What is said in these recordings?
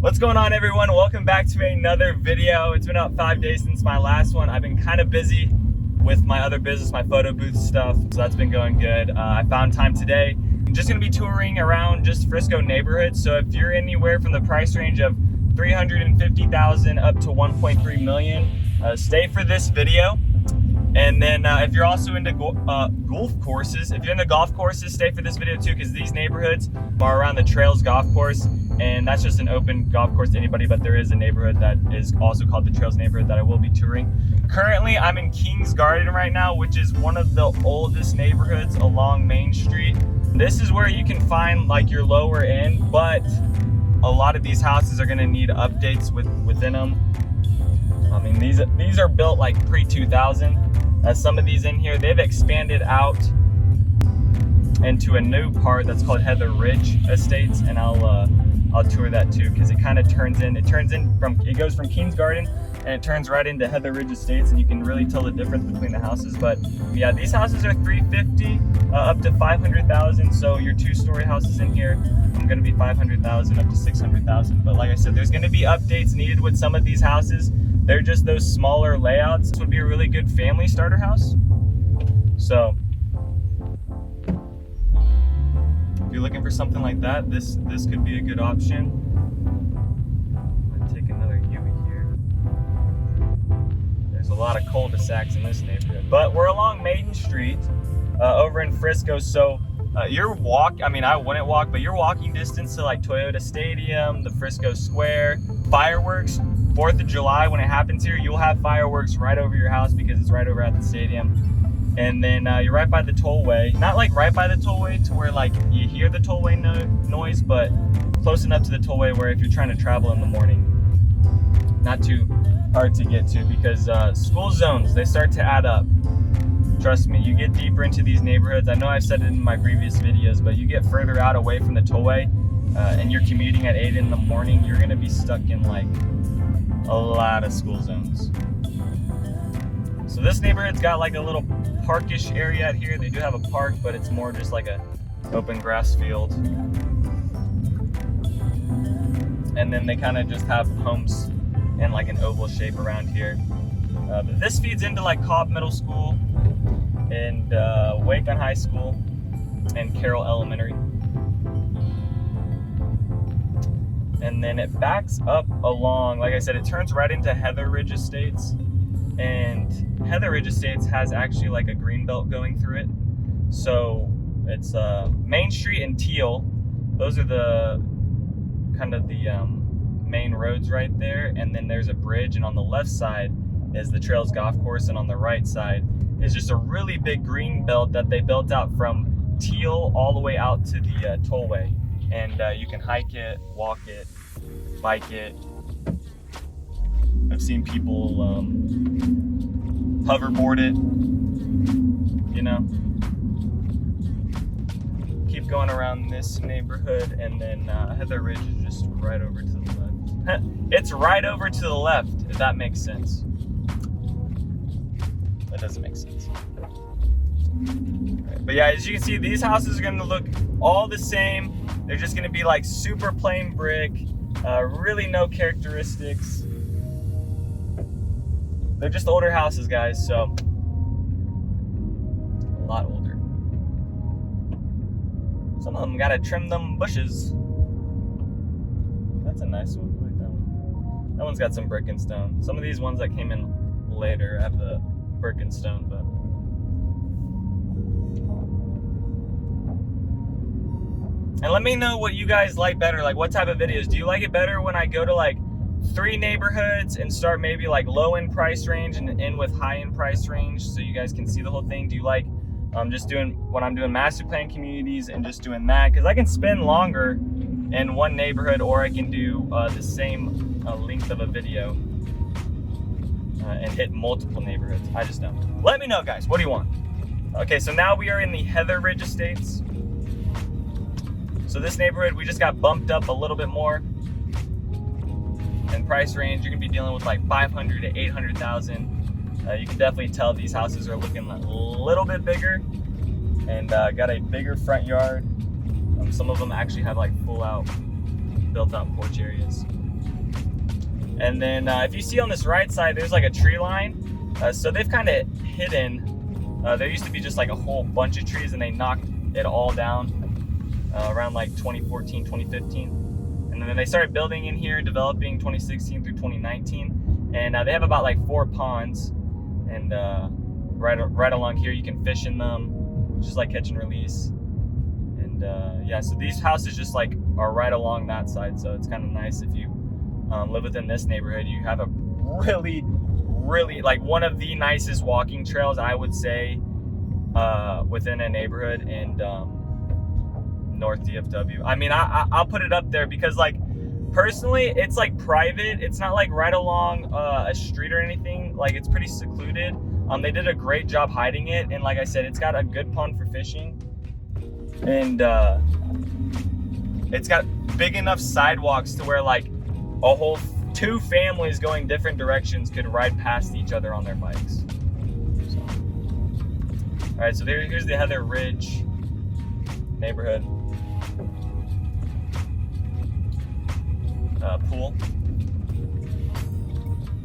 What's going on, everyone? Welcome back to another video. It's been about 5 days since my last one. I've been kind of busy with my other business, my photo booth stuff, so that's been going good. I found time today. I'm just gonna be touring around just Frisco neighborhoods. So if you're anywhere from the price range of $350,000 up to 1.3 million, stay for this video. And then if you're also into golf courses, stay for this video too, because these neighborhoods are around the Trails Golf Course, and that's just an open golf course to anybody, but there is a neighborhood that is also called the Trails neighborhood that I will be touring. Currently, I'm in Kings Garden right now, which is one of the oldest neighborhoods along Main Street. This is where you can find like your lower end, but a lot of these houses are gonna need updates within them. I mean, these are built like pre-2000. Some of these in here, they've expanded out into a new part that's called Heather Ridge Estates, and I'll tour that too, because it kind of it goes from Kings Garden and it turns right into Heather Ridge Estates, and you can really tell the difference between the houses. But yeah, these houses are $350,000 up to $500,000. So your 2-story houses in here, I'm gonna be $500,000 up to $600,000. But like I said, there's gonna be updates needed with some of these houses. They're just those smaller layouts. This would be a really good family starter house. So if you're looking for something like that, this could be a good option. I'm gonna take another U here. There's a lot of cul-de-sacs in this neighborhood, but we're along Main Street over in Frisco. So I wouldn't walk, but you're walking distance to like Toyota Stadium, the Frisco Square, fireworks. 4th of July, when it happens here, you'll have fireworks right over your house because it's right over at the stadium. And then you're right by the tollway. Not like right by the tollway to where like you hear the tollway noise, but close enough to the tollway where if you're trying to travel in the morning, not too hard to get to, because school zones, they start to add up. Trust me, you get deeper into these neighborhoods. I know I've said it in my previous videos, but you get further out away from the tollway and you're commuting at 8 in the morning, you're gonna be stuck in like a lot of school zones. So this neighborhood's got like a little parkish area out here. They do have a park, but it's more just like a open grass field. And then they kind of just have homes in like an oval shape around here. But this feeds into like Cobb Middle School and Waco High School and Carroll Elementary. And then it backs up along, like I said, it turns right into Heather Ridge Estates. And Heather Ridge Estates has actually like a green belt going through it. So it's Main Street and Teal. Those are the kind of the main roads right there. And then there's a bridge, and on the left side is the Trails Golf Course, and on the right side is just a really big green belt that they built out from Teal all the way out to the tollway. And you can hike it, walk it, bike it. I've seen people hoverboard it, you know. Keep going around this neighborhood, and then Heather Ridge is just right over to the left. It's right over to the left, if that makes sense. That doesn't make sense. Right. But yeah, as you can see, these houses are gonna look all the same. They're just gonna be like super plain brick, really no characteristics. They're just older houses, guys, so a lot older. Some of them gotta trim them bushes. That's a nice one, I like that one. That one's got some brick and stone. Some of these ones that came in later have the brick and stone, but and let me know what you guys like better. Like, what type of videos? Do you like it better when I go to like 3 neighborhoods and start maybe like low end price range and end with high end price range so you guys can see the whole thing? Do you like just doing when I'm doing master plan communities and just doing that? Because I can spend longer in one neighborhood, or I can do the same length of a video and hit multiple neighborhoods. I just don't. Let me know, guys. What do you want? Okay, so now we are in the Heather Ridge Estates. So this neighborhood, we just got bumped up a little bit more in price range. You're gonna be dealing with like $500,000 to $800,000. You can definitely tell these houses are looking a little bit bigger and got a bigger front yard. Some of them actually have like full out built out porch areas. And then if you see on this right side, there's like a tree line. So they've kind of hidden. There used to be just like a whole bunch of trees, and they knocked it all down around like 2014, 2015. And then they started building in here, developing 2016 through 2019. And they have about like 4 ponds. And right along here, you can fish in them, just like catch and release. And yeah, so these houses just like are right along that side. So it's kind of nice if you live within this neighborhood. You have a really like one of the nicest walking trails, I would say, within a neighborhood in North DFW. I mean, I'll put it up there because, like, personally, it's like private. It's not like right along a street or anything. Like, it's pretty secluded. They did a great job hiding it, and like I said, it's got a good pond for fishing, and it's got big enough sidewalks to where like a whole 2 families going different directions could ride past each other on their bikes. So, all right, so here's the Heather Ridge neighborhood pool.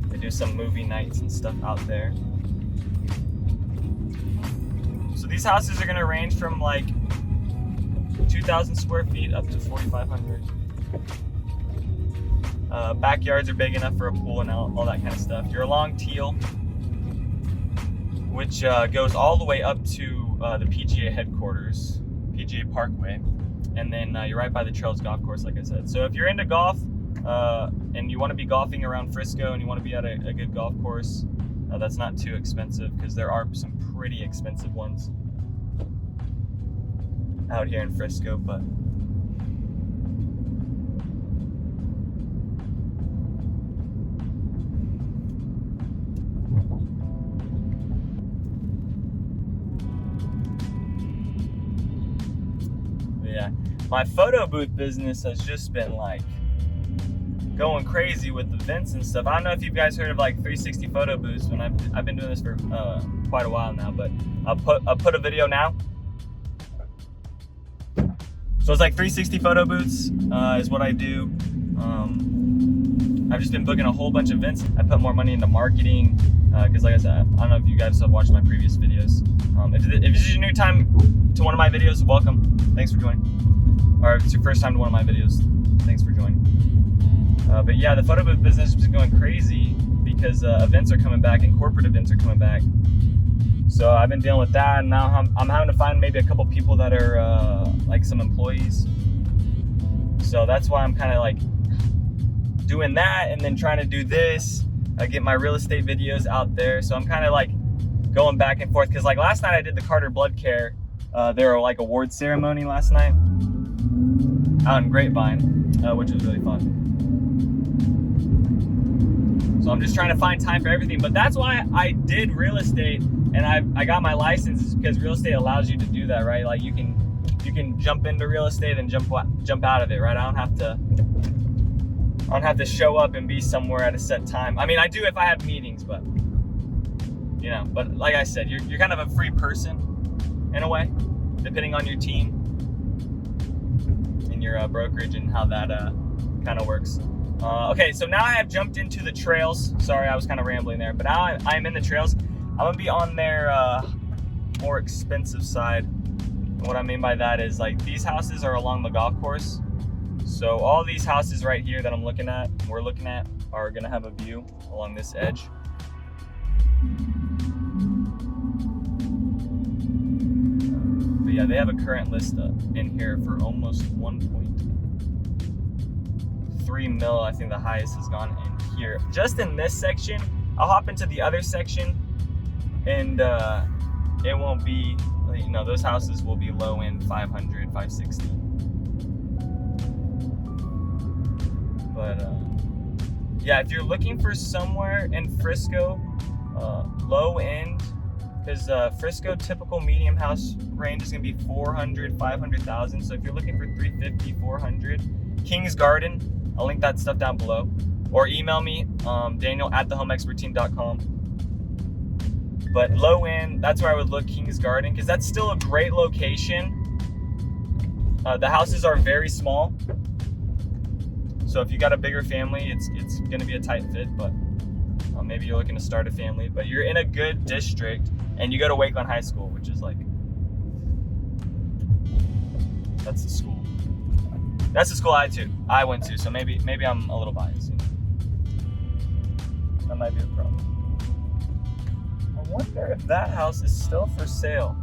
They do some movie nights and stuff out there. So these houses are gonna range from like 2,000 square feet up to 4,500. Backyards are big enough for a pool and all that kind of stuff. You're along Teal, which goes all the way up to the PGA headquarters, PGA Parkway, and then you're right by the Trails Golf Course, like I said. So if you're into golf and you want to be golfing around Frisco and you want to be at a good golf course that's not too expensive, because there are some pretty expensive ones out here in Frisco, but yeah, my photo booth business has just been like going crazy with events and stuff. I don't know if you guys heard of like 360 photo booths. When I've been doing this for quite a while now, but I'll put a video now. So it's like 360 photo booths is what I do. I've just been booking a whole bunch of events. I put more money into marketing because, like I said, I don't know if you guys have watched my previous videos. If this is your new time to one of my videos, welcome. Thanks for joining. Or if it's your first time to one of my videos, thanks for joining. But yeah, the photo booth business has been going crazy because events are coming back and corporate events are coming back. So I've been dealing with that, and now I'm having to find maybe a couple people that are like some employees. So that's why I'm kind of like doing that, and then trying to do this, get my real estate videos out there. So I'm kind of like going back and forth, because like last night I did the Carter Blood Care, their like award ceremony last night out in Grapevine, which was really fun. So I'm just trying to find time for everything, but that's why I did real estate, and I got my license, because real estate allows you to do that, right? Like you can jump into real estate and jump out of it, right? I don't have to show up and be somewhere at a set time. I mean, I do if I have meetings, but you know, but like I said, you're kind of a free person in a way, depending on your team and your brokerage and how that kind of works. Okay, so now I have jumped into the trails. Sorry, I was kind of rambling there, but now I'm in the trails. I'm gonna be on their more expensive side. And what I mean by that is, like, these houses are along the golf course. So all these houses right here that we're looking at, are gonna have a view along this edge. But yeah, they have a current list in here for almost 1.3 mil. I think the highest has gone in here. Just in this section. I'll hop into the other section, and it won't be, you know, those houses will be low end 500, 560. But yeah, if you're looking for somewhere in Frisco, low end, because Frisco typical medium house range is gonna be 400, 500,000. So if you're looking for 350, 400, King's Garden, I'll link that stuff down below, or email me, Daniel@thehomexpertteam.com. But low end, that's where I would look, King's Garden, because that's still a great location. The houses are very small, So if you got a bigger family, it's gonna be a tight fit, but maybe you're looking to start a family, but you're in a good district and you go to Wakeland High School, which is like, that's the school. That's the school I went to, so maybe I'm a little biased. You know? That might be a problem. I wonder if that house is still for sale.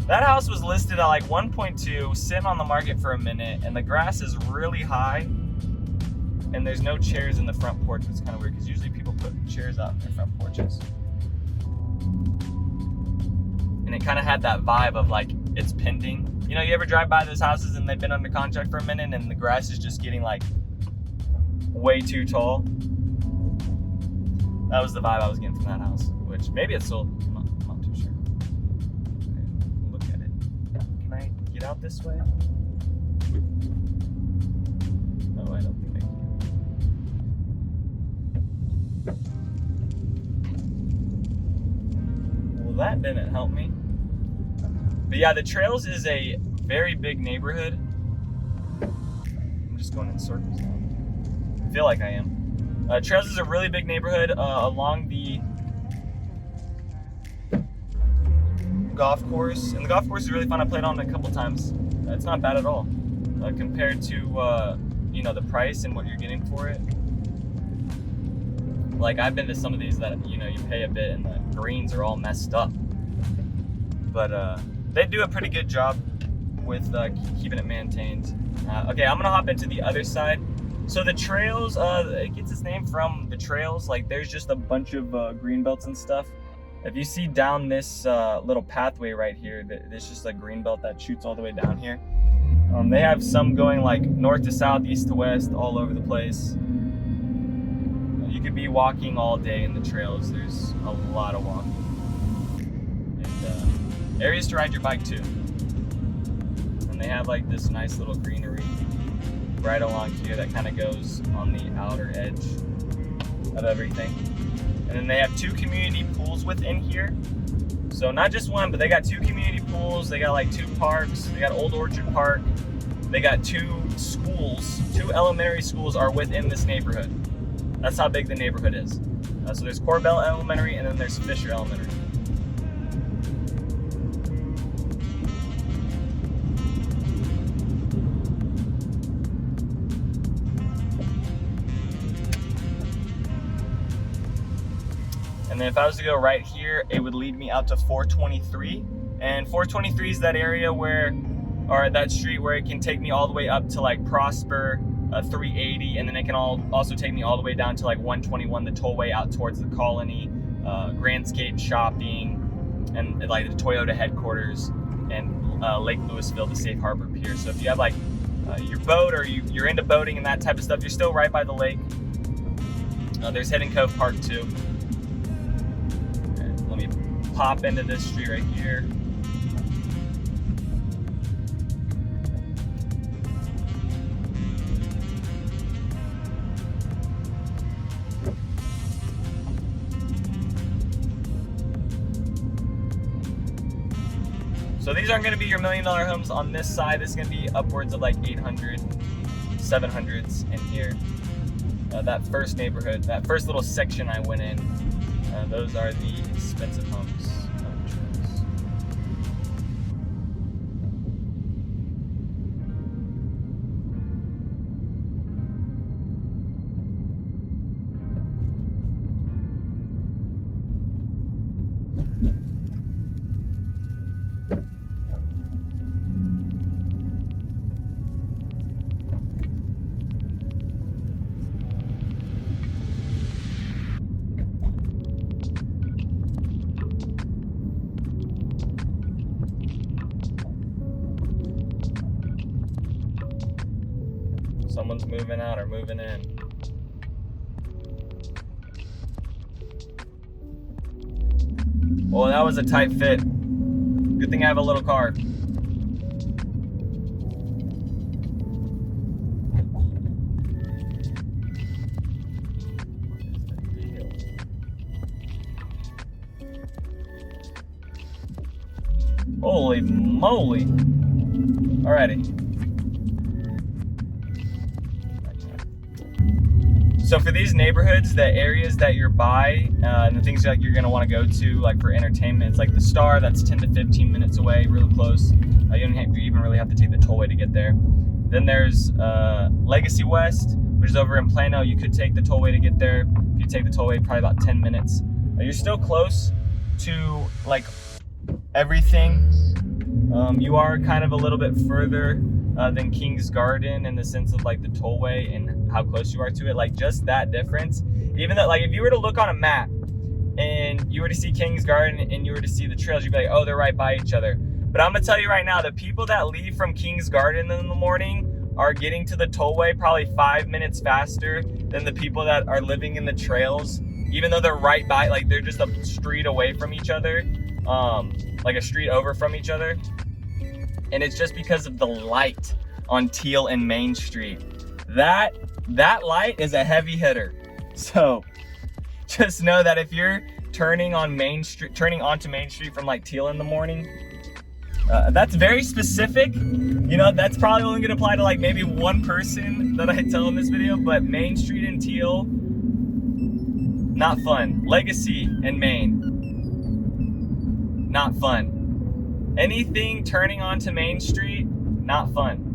That house was listed at like 1.2, sitting on the market for a minute, and the grass is really high, and there's no chairs in the front porch. It's kind of weird because usually people put chairs out in their front porches. And it kind of had that vibe of like it's pending. You know, you ever drive by those houses and they've been under contract for a minute and the grass is just getting like way too tall? That was the vibe I was getting from that house, which maybe it's sold. I'm not too sure. Okay, look at it. Can I get out this way? No, I don't think I can. Well, that didn't help me. But yeah, the Trails is a very big neighborhood. I'm just going in circles now. I feel like I am. Trails is a really big neighborhood along the golf course. And the golf course is really fun. I played on it a couple times. It's not bad at all compared to you know, the price and what you're getting for it. Like, I've been to some of these that, you know, you pay a bit and the greens are all messed up. But they do a pretty good job with keeping it maintained. Okay, I'm gonna hop into the other side. So the Trails, it gets its name from the trails. Like, there's just a bunch of green belts and stuff. If you see down this little pathway right here, there's just a green belt that shoots all the way down here. They have some going like north to south, east to west, all over the place. You could be walking all day in the Trails. There's a lot of walking. And areas to ride your bike too. And they have like this nice little greenery right along here that kind of goes on the outer edge of everything. And then they have 2 community pools within here. So not just one, but they got 2 community pools. They got like 2 parks. They got Old Orchard Park. They got 2 schools. 2 elementary schools are within this neighborhood. That's how big the neighborhood is. So there's Corbell Elementary and then there's Fisher Elementary. And then if I was to go right here, it would lead me out to 423. And 423 is that area where, or that street where it can take me all the way up to like Prosper, 380, and then it can also take me all the way down to like 121, the tollway out towards the Colony, Grandscape Shopping, and like the Toyota headquarters, and Lake Louisville, the Safe Harbor Pier. So if you have like your boat, or you're into boating and that type of stuff, you're still right by the lake. There's Hidden Cove Park too. Let me pop into this street right here. So these aren't going to be your $1 million homes on this side. This is going to be upwards of like 800, 700s in here. That first neighborhood, that first little section I went in, those are the expensive homes. Someone's moving out or moving in. Well, that was a tight fit. Good thing I have a little car. Holy moly. Alrighty. So for these neighborhoods, the areas that you're by and the things that you're gonna wanna go to, like for entertainment, it's like the Star, that's 10 to 15 minutes away, really close. You don't even really have to take the tollway to get there. Then there's Legacy West, which is over in Plano. You could take the tollway to get there. If you take the tollway, probably about 10 minutes. You're still close to like everything. You are kind of a little bit further than King's Garden in the sense of like the tollway and how close you are to it. Like just that difference. Even though, like, if you were to look on a map and you were to see King's Garden and you were to see the trails, you'd be like, oh, they're right by each other. But I'm gonna tell you right now, the people that leave from King's Garden in the morning are getting to the tollway probably 5 minutes faster than the people that are living in the trails, even though they're right by, like they're just a street away from each other, like a street over from each other. And it's just because of the light on Teal and Main Street. That light is a heavy hitter. So just know that if you're turning onto Main Street from like Teal in the morning, that's very specific. You know, that's probably only gonna apply to like maybe one person that I tell in this video, but Main Street and Teal, not fun. Legacy and Main, not fun. Anything turning onto Main Street, not fun.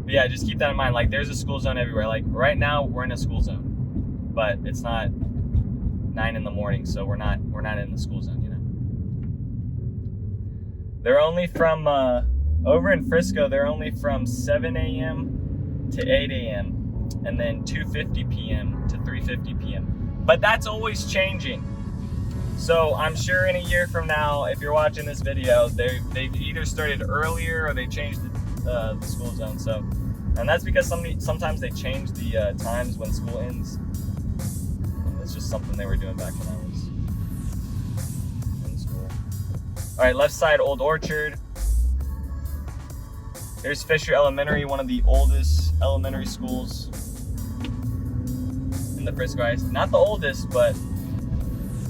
But yeah, just keep that in mind. Like there's a school zone everywhere. Like right now we're in a school zone, but it's not 9 in the morning, so we're not in the school zone, you know. They're only from over in Frisco, they're only from 7 a.m. to 8 a.m. and then 2:50 p.m. to 3:50 p.m. But that's always changing. So I'm sure in a year from now, if you're watching this video, they've either started earlier or they changed the school zone. So, and that's because sometimes they change the times when school ends. It's just something they were doing back when I was in school. All right, left side, Old Orchard. Here's Fisher Elementary, one of the oldest elementary schools in the Frisco area. Not the oldest, but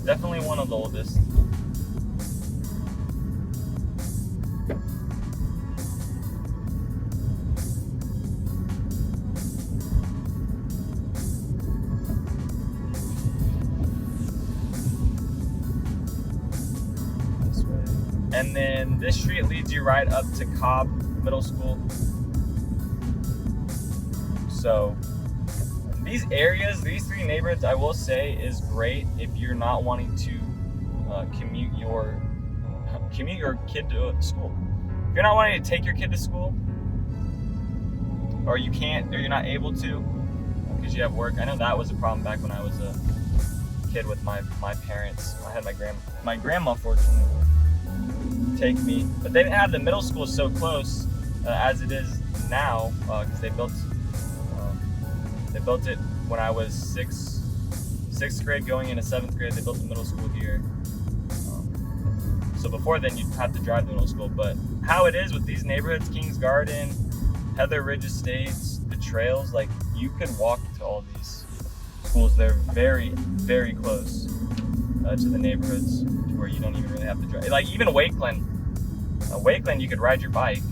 definitely one of the oldest. This way. And then this street leads you right up to Cobb Middle School. So these areas, these 3 neighborhoods, I will say is great if you're not wanting to commute your kid to school. If you're not wanting to take your kid to school, or you can't, or you're not able to because you have work. I know that was a problem back when I was a kid with my parents. I had my grandma fortunately take me, but they didn't have the middle school so close as it is now because they built it when I was sixth grade going into 7th grade. They built the middle school here. So before then you'd have to drive to middle school. But how it is with these neighborhoods, King's Garden, Heather Ridge Estates, the trails, like you could walk to all these schools. They're very, very close to the neighborhoods to where you don't even really have to drive. Like even Wakeland, you could ride your bike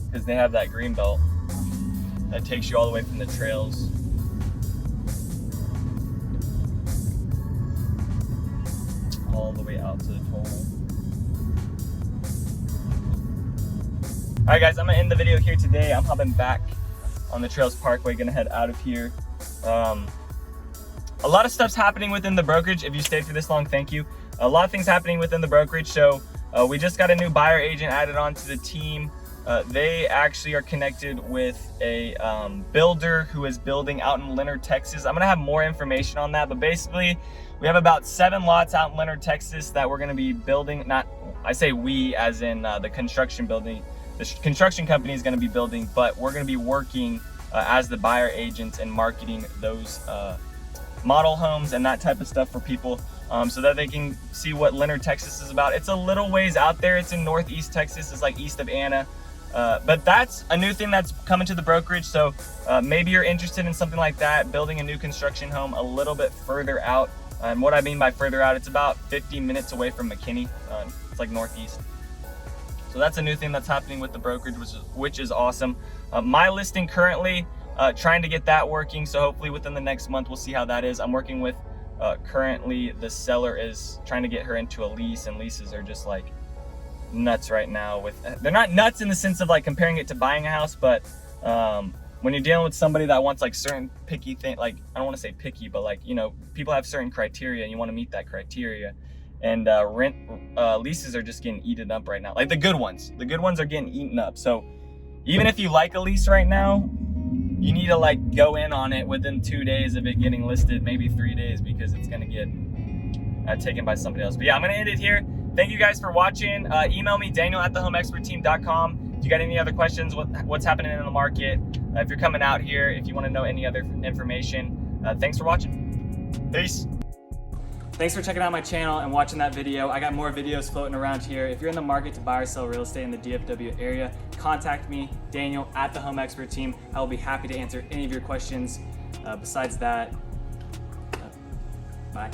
because they have that green belt that takes you all the way from the trails all the way out to the tollway. All right, guys, I'm gonna end the video here today. I'm hopping back on the Trails Parkway, gonna head out of here. A lot of stuff's happening within the brokerage. If you stayed for this long, thank you. A lot of things happening within the brokerage. So we just got a new buyer agent added onto the team. They actually are connected with a builder who is building out in Leonard, Texas. I'm gonna have more information on that, but basically we have about 7 lots out in Leonard, Texas that we're gonna be building. I say we as in the construction building. The construction company is gonna be building, but we're gonna be working as the buyer agents and marketing those model homes and that type of stuff for people so that they can see what Leonard, Texas is about. It's a little ways out there. It's in Northeast Texas. It's like east of Anna. But that's a new thing that's coming to the brokerage. So maybe you're interested in something like that, building a new construction home a little bit further out. And what I mean by further out, it's about 50 minutes away from McKinney. It's like northeast. So So that's a new thing that's happening with the brokerage, which is awesome. My listing currently, trying to get that working. So hopefully within the next month, we'll see how that is. I'm working with, currently the seller is trying to get her into a lease, and leases are just like nuts right now. They're not nuts in the sense of like comparing it to buying a house, but when you're dealing with somebody that wants like certain picky thing, like I don't want to say picky, but like, you know, people have certain criteria and you want to meet that criteria. And leases are just getting eaten up right now. Like the good ones are getting eaten up. So even if you like a lease right now, you need to like go in on it within 2 days of it getting listed, maybe 3 days, because it's gonna get taken by somebody else. But yeah, I'm gonna end it here. Thank you guys for watching. Email me, Daniel@thehomeexpertteam.com. If you got any other questions, what's happening in the market, if you're coming out here, if you want to know any other information. Thanks for watching. Peace. Thanks for checking out my channel and watching that video. I got more videos floating around here. If you're in the market to buy or sell real estate in the DFW area, contact me, Daniel@thehomeexpertteam. I will be happy to answer any of your questions. Besides that, bye.